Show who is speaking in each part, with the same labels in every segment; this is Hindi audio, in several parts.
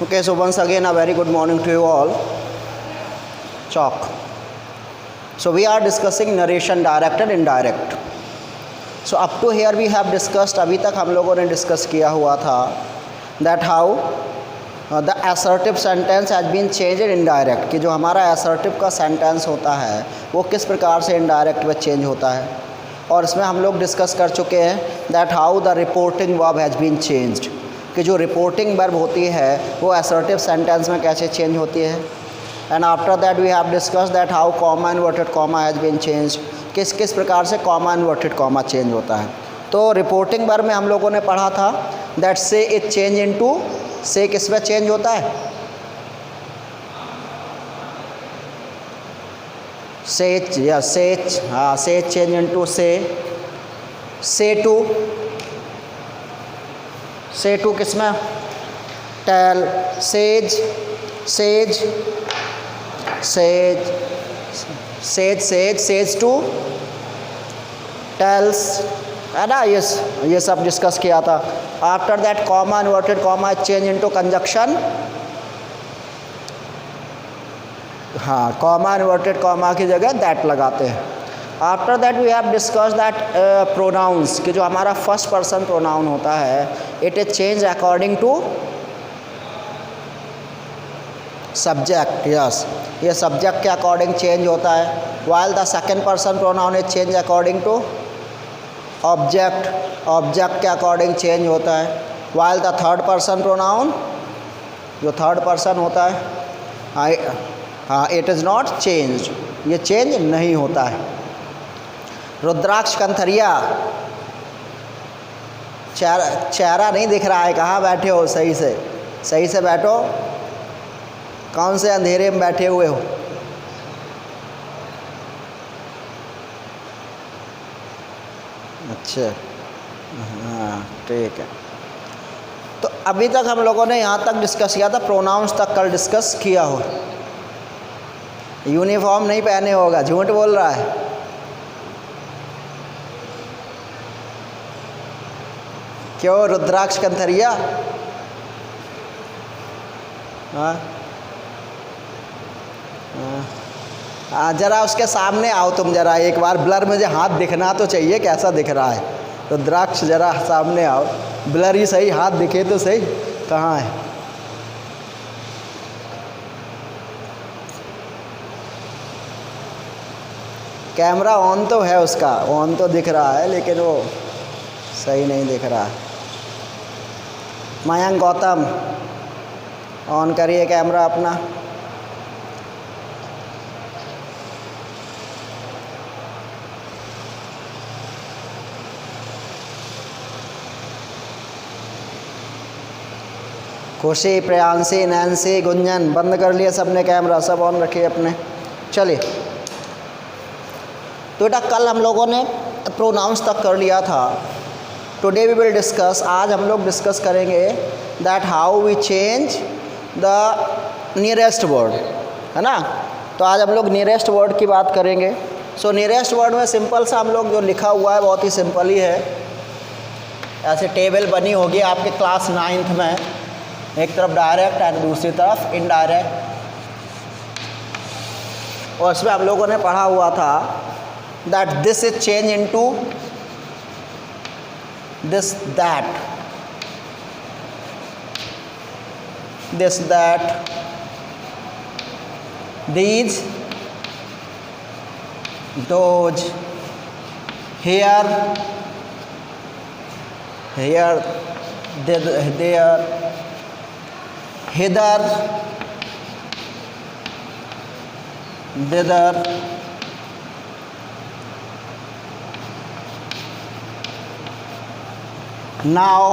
Speaker 1: Okay, so once again a very good morning to you all. Chalk. So we are discussing narration direct and indirect. So up to here we have discussed, अभी तक हम लोगों ने डिस्कस किया हुआ था that how the assertive sentence has been changed in indirect, कि जो हमारा assertive का sentence होता है वो किस प्रकार से indirect में change होता है। और इसमें हम लोग डिस्कस कर चुके हैं that how the reporting verb has been changed, कि जो रिपोर्टिंग वर्ब होती है वो असर्टिव सेंटेंस में कैसे चेंज होती है। And after that we have discuss that how comma inverted comma has been change, किस किस प्रकार से कॉमा इन्वर्टेड कॉमा चेंज होता है। तो रिपोर्टिंग वर्ब में हम लोगों ने पढ़ा था दैट से इज चेंज इनटू, से किस में चेंज होता है, से या से, हाँ से चेंज इनटू से टू किस में, टेल, सेज टू टेल्स, है ना, ये सब डिस्कस किया था। After that comma inverted comma change into conjunction, हाँ कॉमा इन्वर्टेड कॉमा की जगह दैट लगाते हैं। After that we have discuss that pronouns, कि जो हमारा फर्स्ट पर्सन प्रोनाउन होता है it is change according to subject, yes ये सब्जेक्ट के अकॉर्डिंग चेंज होता है। While the second person pronoun is change according to object, object के अकॉर्डिंग चेंज होता है। While the third person pronoun, जो थर्ड पर्सन होता है हाँ इट इज़ नॉट चेंज, ये चेंज नहीं होता है। रुद्राक्ष कंथरिया, चेहरा नहीं दिख रहा है, कहाँ बैठे हो, सही से बैठो, कौन से अंधेरे में बैठे हुए हो। अच्छा हाँ ठीक है। तो अभी तक हम लोगों ने यहाँ तक डिस्कस किया था, प्रोनाउंस तक कल डिस्कस किया हो। यूनिफॉर्म नहीं पहने होगा, झूठ बोल रहा है। क्यों रुद्राक्ष कंथरिया, ज़रा उसके सामने आओ तुम, ज़रा एक बार ब्लर, मुझे हाथ दिखना तो चाहिए कैसा दिख रहा है। रुद्राक्ष ज़रा सामने आओ, ब्लर ही सही, हाथ दिखे तो सही, कहाँ है। कैमरा ऑन तो है उसका, ऑन तो दिख रहा है लेकिन वो सही नहीं दिख रहा है। मयंक गौतम ऑन करिए कैमरा अपना। खुशी, प्रियांशी, नैन्सी, गुंजन, बंद कर लिए सबने कैमरा, सब ऑन रखिए अपने। चलिए तो बेटा कल हम लोगों ने प्रोनाउंस तक कर लिया था। टुडे वी विल डिस्कस, आज हम लोग डिस्कस करेंगे that how we change the nearest word, है ना। तो आज हम लोग नियरेस्ट वर्ड की बात करेंगे। सो नियरेस्ट वर्ड में सिंपल सा हम लोग जो लिखा हुआ है बहुत ही सिंपल ही है। ऐसे टेबल बनी होगी आपके क्लास 9th में, एक तरफ डायरेक्ट और दूसरी तरफ इनडायरेक्ट। और उसमें हम लोगों ने पढ़ा हुआ था that this is change into this that, these, those, here, there, hither, thither, now,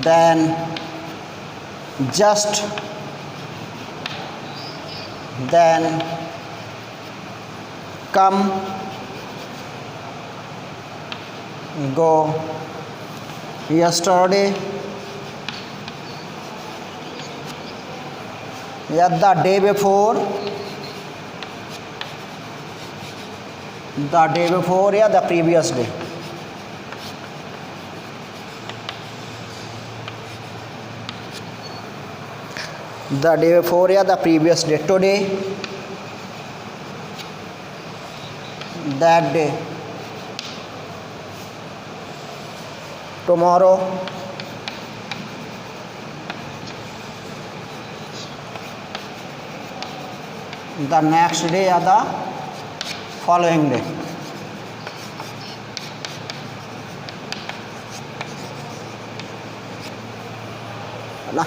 Speaker 1: then, just, then, come, go, yesterday, या the day before, या the previous day। the day before या the previous day, today, that day, tomorrow, the next day या the following day. ना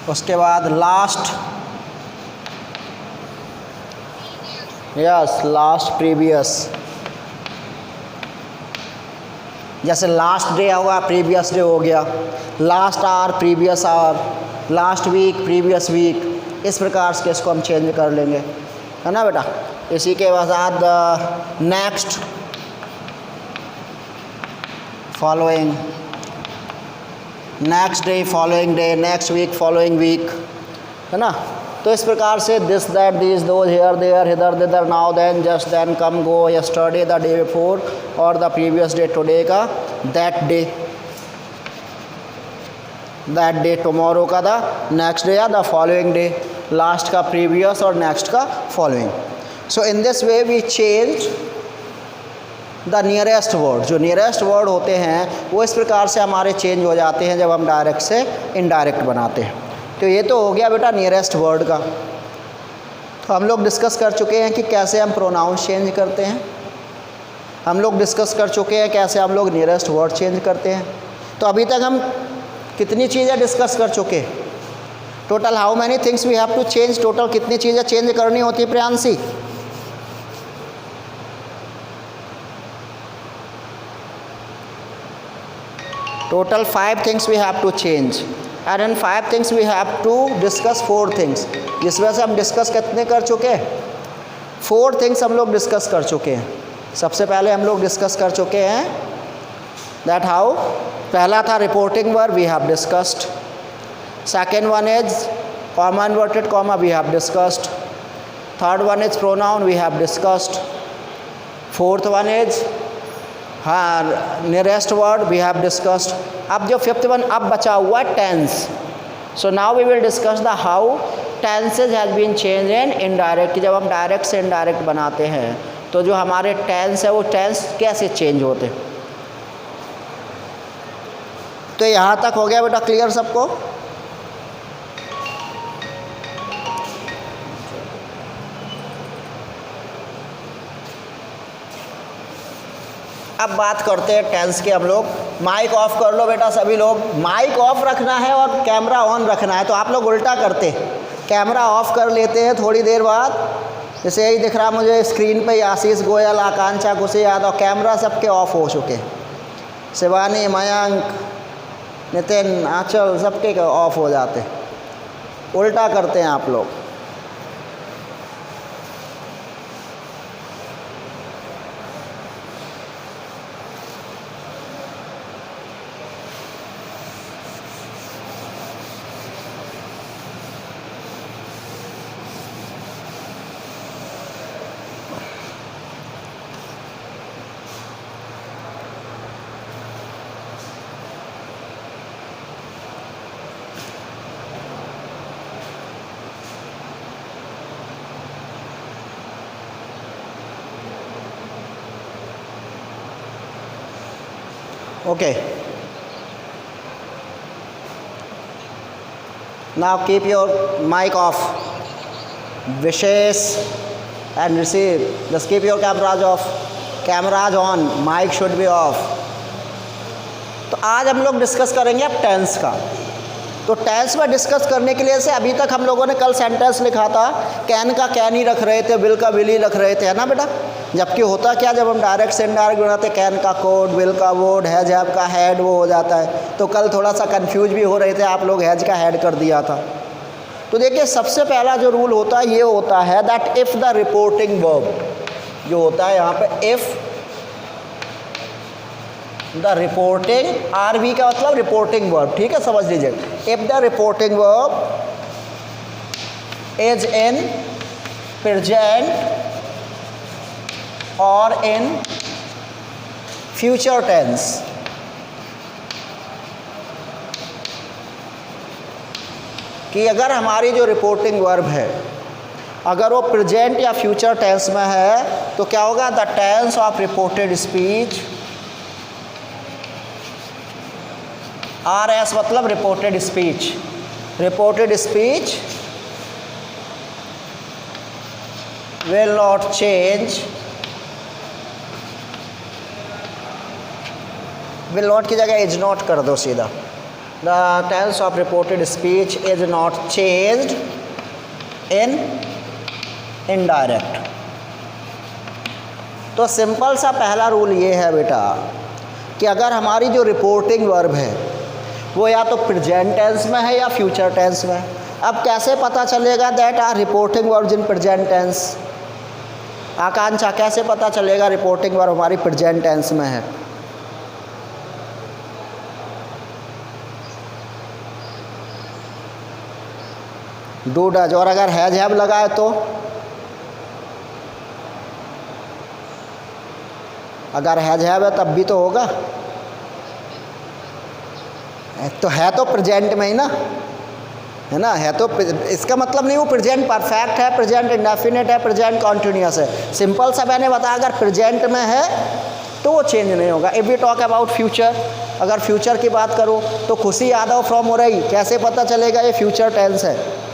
Speaker 1: उसके बाद लास्ट, यस लास्ट प्रीवियस, जैसे लास्ट डे हुआ प्रीवियस डे हो गया, last hour previous hour, last week previous week, इस प्रकार से इसको हम चेंज कर लेंगे, है ना बेटा। इसी के बाद next, following, next day following day, next week following week, है ना। तो इस प्रकार से this that this those here there hither thither now then just then come go yesterday the day before और द प्रीवियस डे टुडे का दैट डे टुमारो का द नेक्स्ट डे या द फॉलोइंग डे, लास्ट का प्रीवियस और नेक्स्ट का following. So in this way we change the nearest word. जो नियरेस्ट वर्ड होते हैं वो इस प्रकार से हमारे चेंज हो जाते हैं जब हम डायरेक्ट से इनडायरेक्ट बनाते हैं। तो ये तो हो गया बेटा नियरेस्ट वर्ड का। तो हम लोग डिस्कस कर चुके हैं कि कैसे हम प्रोनाउंस चेंज करते हैं, हम लोग डिस्कस कर चुके हैं कैसे हम लोग नियरेस्ट वर्ड चेंज करते हैं। तो अभी तक हम कितनी चीज़ें डिस्कस कर चुके हैं? Total how many things we have to change, total कितनी चीज़ें चेंज करनी होती है Priyanshi? Total 5 things we have to change and in 5 things we have to discuss 4 things। जिस वजह से हम डिस्कस कितने कर चुके हैं? 4 things हम लोग डिस्कस कर चुके हैं। सबसे पहले हम लोग डिस्कस कर चुके हैं दैट हाउ, पहला था reporting verb, we have discussed. Second one is comma inverted comma, we have discussed. Third one is pronoun, we have discussed. Fourth one is nearest word, we have discussed. अब जो फिफ्थ वन अब बचा हुआ tense. So now we will discuss the how tenses has been change in indirect, कि जब हम डायरेक्ट से इनडायरेक्ट बनाते हैं तो जो हमारे टेंस है वो टेंस कैसे चेंज होते। तो यहाँ तक हो गया बेटा क्लियर सबको? अब बात करते हैं टेंस के हम लोग। माइक ऑफ कर लो बेटा सभी लोग, माइक ऑफ रखना है और कैमरा ऑन रखना है। तो आप लोग उल्टा करते, कैमरा ऑफ कर लेते हैं थोड़ी देर बाद, जैसे यही दिख रहा मुझे स्क्रीन पे आशीष गोयल, आकांक्षा कुशी यादव, कैमरा सबके ऑफ हो चुके, शिवानी, मयंक, नितिन, आंचल सबके ऑफ हो जाते। उल्टा करते हैं आप लोग। Okay. Now keep your mic off. Vishesh and receive. Just keep your cameras off. Cameras on. Mic should be off. तो आज हम लोग डिस्कस करेंगे अब टेंस का। तो टेंस में डिस्कस करने के लिए से अभी तक हम लोगों ने कल सेंटेंस लिखा था, कैन का कैन ही रख रहे थे, विल का विल ही रख रहे थे, है ना बेटा। जबकि होता क्या, जब हम डायरेक्ट से इनडायरेक्ट बनाते, कैन का कोड, विल का वोड, हैज हैव का हैड वो हो जाता है। तो कल थोड़ा सा कंफ्यूज भी हो रहे थे आप लोग, हैज का हैड कर दिया था। तो देखिए सबसे पहला जो रूल होता है ये होता है that if the reporting verb, जो होता है यहाँ पे if the reporting, R V का मतलब रिपोर्टिंग वर्ब, ठीक है समझ लीजिए। If the reporting verb is in present और इन फ्यूचर टेंस, कि अगर हमारी जो रिपोर्टिंग वर्ब है अगर वो प्रेजेंट या फ्यूचर टेंस में है तो क्या होगा, the tense of reported speech, R S मतलब reported speech, reported speech will not change, will not की जगह इज नॉट कर दो सीधा, the tense of reported speech is not changed in indirect. तो सिंपल सा पहला रूल ये है बेटा कि अगर हमारी जो रिपोर्टिंग वर्ब है वो या तो प्रेजेंट टेंस में है या फ्यूचर टेंस में। अब कैसे पता चलेगा that are reporting verbs in present tense? Akanksha कैसे पता चलेगा रिपोर्टिंग वर्ब हमारी प्रेजेंट टेंस में है? डू डज, और अगर हैज हैव लगाए तो? अगर हैज हैव है तब भी तो होगा, तो है तो प्रेजेंट में ही ना, है ना, है तो, इसका मतलब नहीं वो प्रेजेंट परफेक्ट है, प्रेजेंट इंडेफिनिट है, प्रेजेंट कॉन्टिन्यूअस है। सिंपल सा मैंने बताया अगर प्रेजेंट में है तो वो चेंज नहीं होगा। If we talk about future, अगर फ्यूचर की बात करूँ तो खुशी यादव फ्रॉम उरई, कैसे पता चलेगा ये फ्यूचर टेंस है?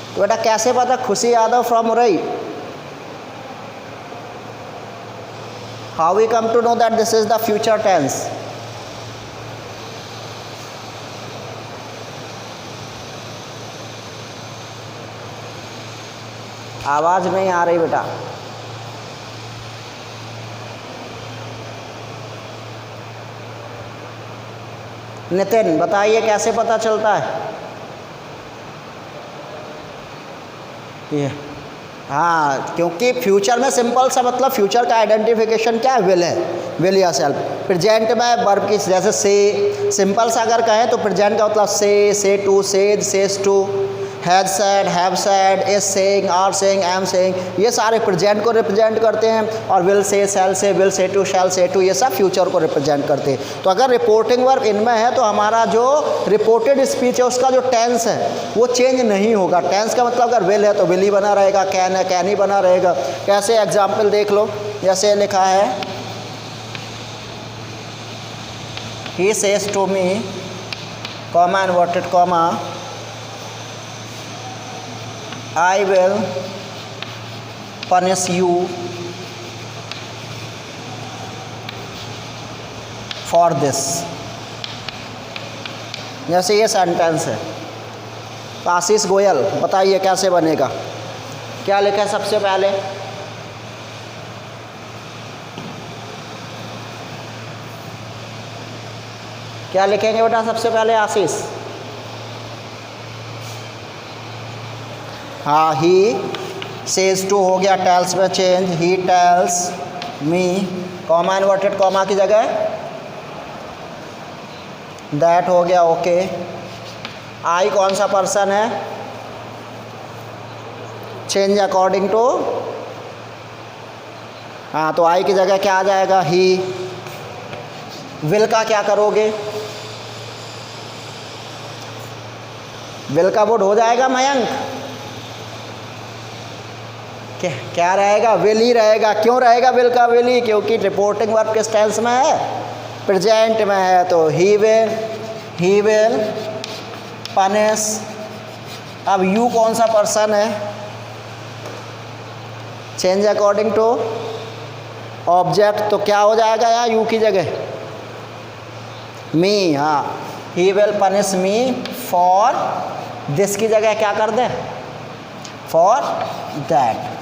Speaker 1: तो बेटा कैसे पता Khushi Yadav from Orai? How we come to know that this is the future tense? आवाज नहीं आ रही बेटा। नितिन बताइए कैसे पता चलता है ये? हाँ, क्योंकि फ्यूचर में सिंपल सा मतलब फ्यूचर का आइडेंटिफिकेशन क्या है, विल है, विल या सेल्फ। प्रेजेंट में वर्ब की जैसे से, सिंपल सा अगर कहें तो प्रेजेंट का मतलब say to, says, says to, has said, have said, is saying, are saying, am saying, ये सारे प्रेजेंट को रिप्रेजेंट करते हैं। और विल से, शैल से, विल से टू, शैल से टू, ये सब फ्यूचर को रिप्रेजेंट करते हैं। तो अगर रिपोर्टिंग वर्ब इनमें है तो हमारा जो रिपोर्टेड स्पीच है उसका जो टेंस है वो चेंज नहीं होगा। टेंस का मतलब अगर विल है तो विल ही बना रहेगा, कैन है कैन ही बना रहेगा। कैसे, एग्जाम्पल देख लो, जैसे लिखा है he says to me, comma inverted comma, I will punish you for this। जैसे ये सेंटेंस है। तो आशीष गोयल बताइए कैसे बनेगा? क्या लिखा है सबसे पहले? क्या लिखेंगे बेटा सबसे पहले आशीष? हाँ, ही सेज टू हो गया, टेल्स में change, he tells me, comma inverted comma की जगह दैट हो गया, ओके। आई कौन सा पर्सन है? चेंज अकॉर्डिंग टू, हाँ, तो आई की जगह क्या आ जाएगा? ही। विल का क्या करोगे? विल का वुड हो जाएगा मयंक? क्या रहेगा? विल ही रहेगा। क्यों रहेगा विल का विल ही? क्योंकि रिपोर्टिंग वर्ब किस टेंस में है? प्रेजेंट में है। तो ही विल पनिश। अब यू कौन सा पर्सन है? चेंज अकॉर्डिंग टू, ऑब्जेक्ट तो क्या हो जाएगा यहाँ यू की जगह मी, हाँ, he will punish me for this की जगह क्या कर दे फॉर दैट।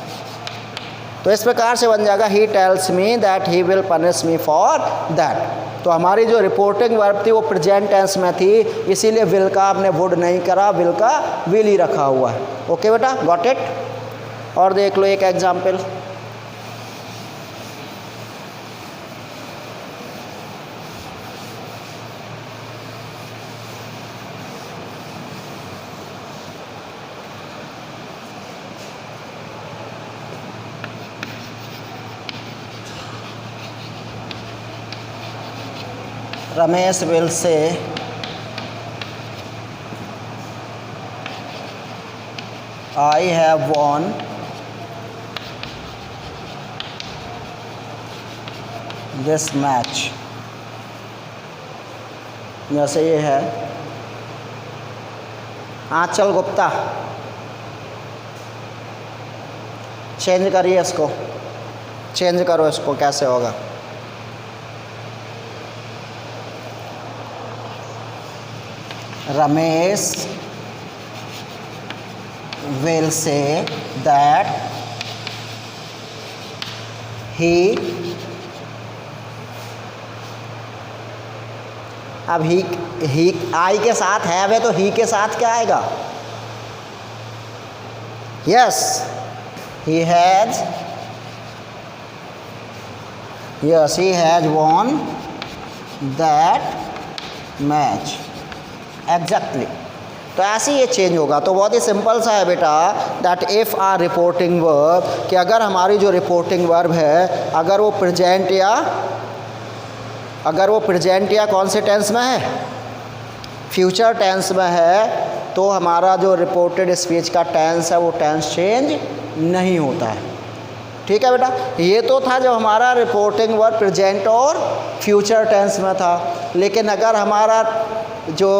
Speaker 1: तो इस प्रकार से बन जाएगा he tells me that he will punish me for that. तो हमारी जो रिपोर्टिंग वर्ब थी वो प्रेजेंट टेंस में थी, इसीलिए विल का आपने वुड नहीं करा, विल का विल ही रखा हुआ है। ओके बेटा, गॉट इट। और देख लो एक example, Ramesh will say, I have won this match। जैसे ये है आंचल गुप्ता, चेंज करिए इसको, चेंज करो इसको, कैसे होगा। Ramesh will say that he, अब ही आई के साथ है तो ही के साथ क्या आएगा, yes, he has won that match, exactly. तो ऐसे ही ये चेंज होगा। तो बहुत ही सिंपल सा है बेटा, that if our reporting verb, कि अगर हमारी जो रिपोर्टिंग वर्ब है अगर वो प्रेजेंट या कौन से टेंस में है, फ्यूचर टेंस में है, तो हमारा जो रिपोर्टेड स्पीच का टेंस है वो टेंस चेंज नहीं होता है। ठीक है बेटा, ये तो था जब हमारा रिपोर्टिंग वर्ब प्रेजेंट और फ्यूचर टेंस में था। लेकिन अगर हमारा जो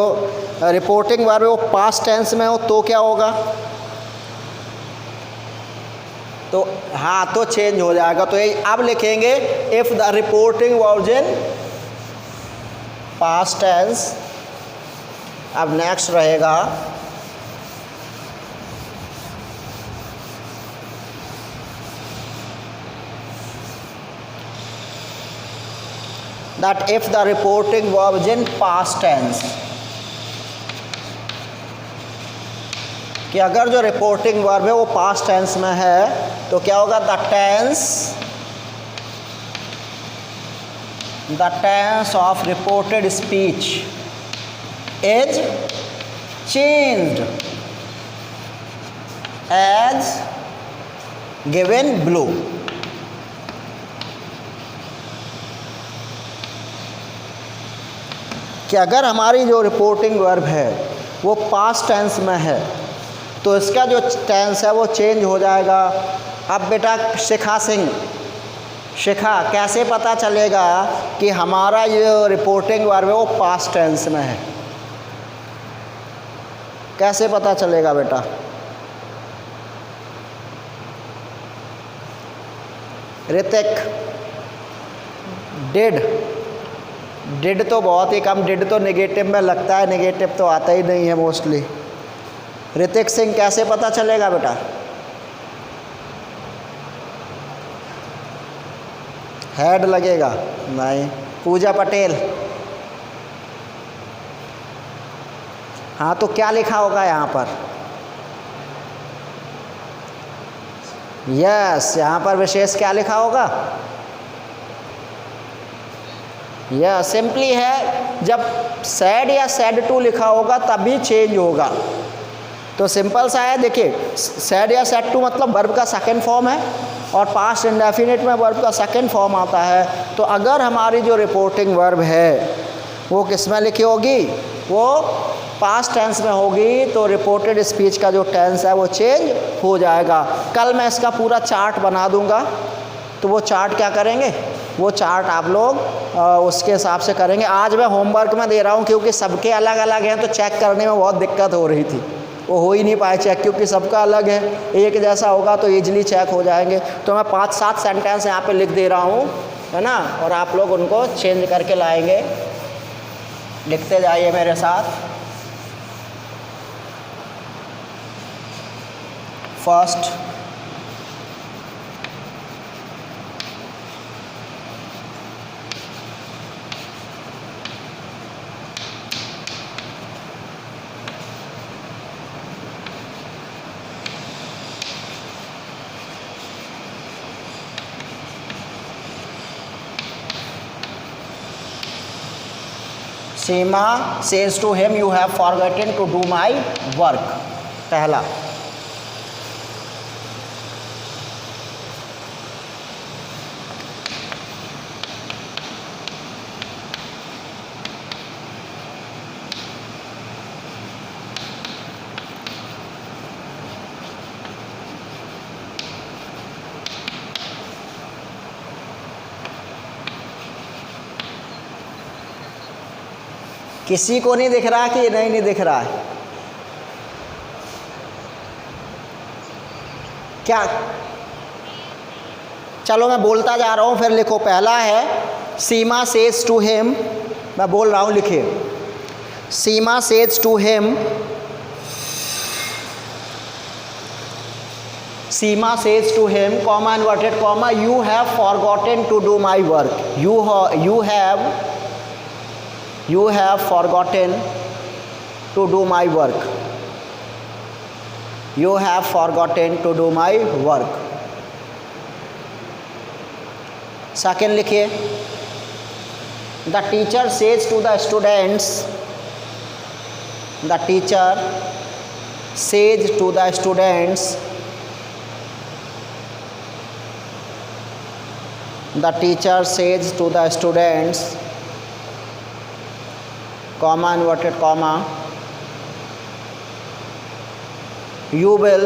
Speaker 1: रिपोर्टिंग वर्ब है वो पास्ट टेंस में हो तो क्या होगा, तो हाँ, तो चेंज हो जाएगा। तो ये अब लिखेंगे if the reporting verb in past tense. अब नेक्स्ट रहेगा that if the reporting verb is in past tense, कि अगर जो रिपोर्टिंग वर्ब है वो पास्ट टेंस में है तो क्या होगा, the tense of reported speech is changed as given below. कि अगर हमारी जो रिपोर्टिंग वर्ब है वो पास्ट टेंस में है तो इसका जो टेंस है वो चेंज हो जाएगा। अब बेटा शिखा कैसे पता चलेगा कि हमारा ये रिपोर्टिंग वर्ब है वो पास्ट टेंस में है, कैसे पता चलेगा बेटा? ऋतिक, डिड तो बहुत ही कम, डिड तो नेगेटिव में लगता है, नेगेटिव तो आता ही नहीं है मोस्टली। ऋतिक सिंह कैसे पता चलेगा बेटा? हेड लगेगा? नहीं। पूजा पटेल, हाँ, तो क्या लिखा होगा यहाँ पर? यस, यहाँ पर विशेष क्या लिखा होगा? यह सिंपली है, जब सैड या सैड टू लिखा होगा तभी चेंज होगा। तो सिंपल सा है, देखिए, सैड या सैड टू मतलब वर्ब का सेकंड फॉर्म है और पास्ट इंडेफिनिट में वर्ब का सेकंड फॉर्म आता है। तो अगर हमारी जो रिपोर्टिंग वर्ब है वो किस में लिखी होगी, वो पास्ट टेंस में होगी, तो रिपोर्टेड स्पीच का जो टेंस है वो चेंज हो जाएगा। कल मैं इसका पूरा चार्ट बना दूंगा, तो वो चार्ट क्या करेंगे, वो चार्ट आप लोग उसके हिसाब से करेंगे। आज मैं होमवर्क में दे रहा हूँ क्योंकि सबके अलग अलग हैं तो चेक करने में बहुत दिक्कत हो रही थी। वो हो ही नहीं पाए चेक, क्योंकि सबका अलग है। एक जैसा होगा तो ईजिली चेक हो जाएंगे। तो मैं 5-7 सेंटेंस यहाँ पे लिख दे रहा हूँ, है ना, और आप लोग उनको चेंज करके लाएंगे। लिखते जाइए मेरे साथ। First, Seema says to him, you have forgotten to do my work। पहला। किसी को नहीं दिख रहा कि नहीं दिख रहा है क्या? चलो मैं बोलता जा रहा हूँ, फिर लिखो। पहला है सीमा सेज टू हिम, मैं बोल रहा हूँ, लिखिए। Seema says to him, Seema says to him, comma inverted comma, you have forgotten to do my work. You have forgotten to do my work। You have forgotten to do my work। Second लिखिए। The teacher says to the students, the teacher says to the students, the teacher says to the students, comma inverted comma, you will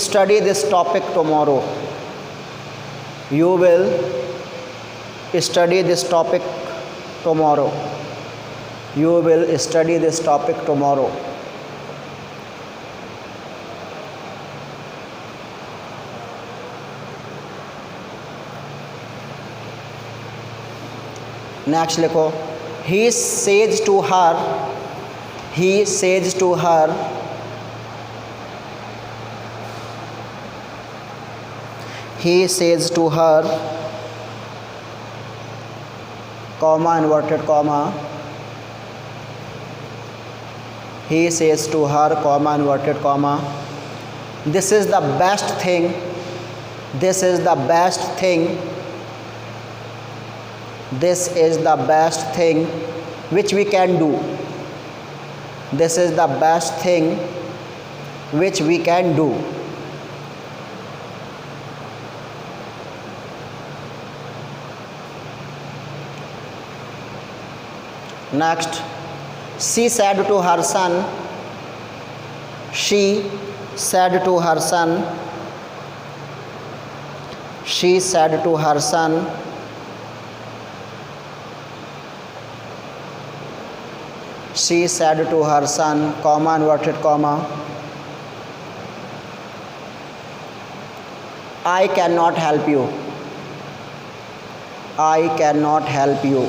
Speaker 1: study this topic tomorrow। You will study this topic tomorrow। You will study this topic tomorrow। Next लिखो। He says to her, he says to her, he says to her, comma inverted comma, he says to her, comma inverted comma, this is the best thing, this is the best thing, this is the best thing which we can do। This is the best thing which we can do। Next, she said to her son, she said to her son, she said to her son, she said to her son, comma inverted comma, I cannot help you। I cannot help you।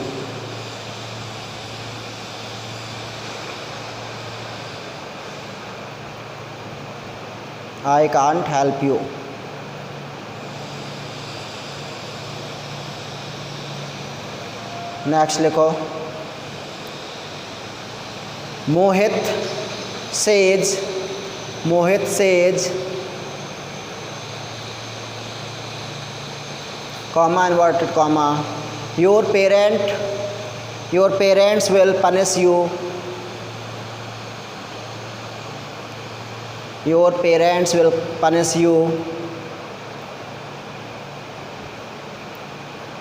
Speaker 1: I can't help you। Next लिखो। Mohit says, Mohit says, comma inverted comma, your parents will punish you। Your parents will punish you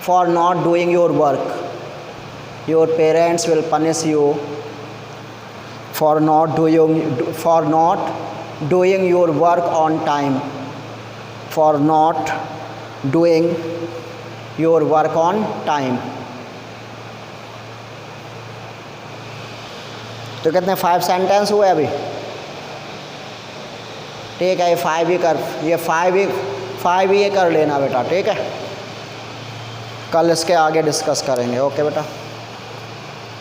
Speaker 1: for not doing your work। Your parents will punish you for not doing your work on time। For not doing your work on time। तो कितने 5 सेंटेंस हुए अभी? ठीक है, ये 5 ही कर, ये 5 ही कर लेना बेटा, ठीक है। कल इसके आगे डिस्कस करेंगे। ओके बेटा।